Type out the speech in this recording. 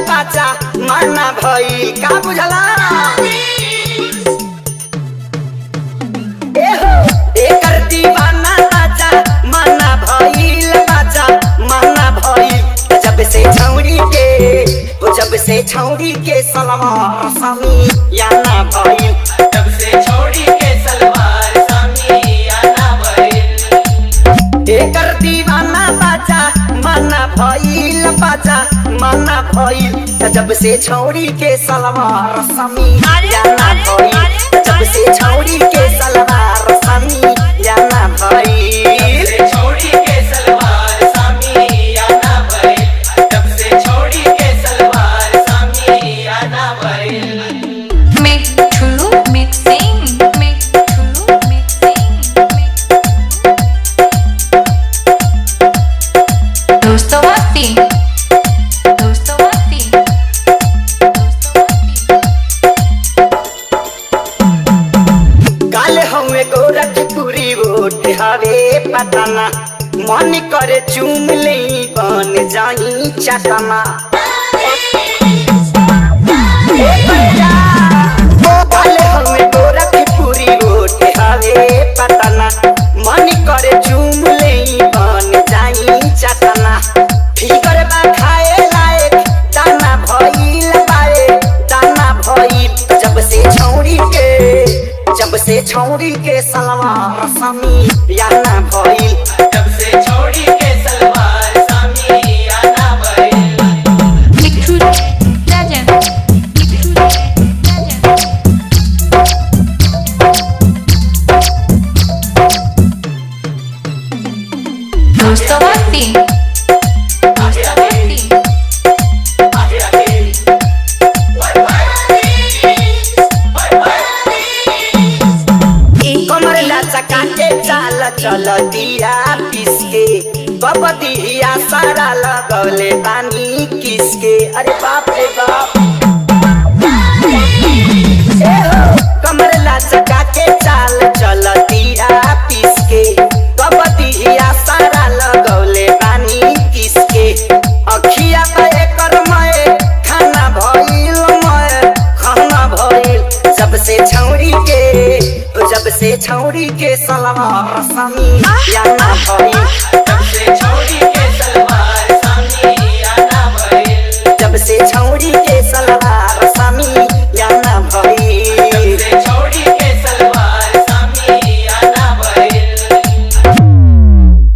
बाचा माना भई का बुझला एकर दीवाना बाचा माना भइल बाचा माना भइल जब से छौड़ी के सलवार समी याना भइल जब से छौड़ी के सलवार सामी आना भइल एकर दीवाना बाचा माना भइल बाचा माना भइल जब से छौड़ी के सलवार समी याना भइल जब से छौड़ी के सलवार समी याना भइल छौड़ी के सलवार सामी आना भइल जब से छौड़ी के सलवार सामी आना भइल गोरखपुरी वोट हवे पताना मन करे चूम ले बन जाई चटना गोरखपुरी वोट हवे पताना मन करे चूम ले बन जाई चटना फिकर बा खाए लायक दाना भइल बाए दाना भइल जब से छौड़ी के सलवार समी याना भइल जब से छौड़ी के सलवार सामी आना भइल चल दिया पिसके बबदिया सारा लगौले पानी किसके अरे बाप रे बाप कमर लचका के चाल चल दिया पिसके बबदिया सारा लगौले पानी किसके अखिया पे कर मैं खाना भइल जब से छौड़ी के सलवार समी याना भइल जब से छौड़ी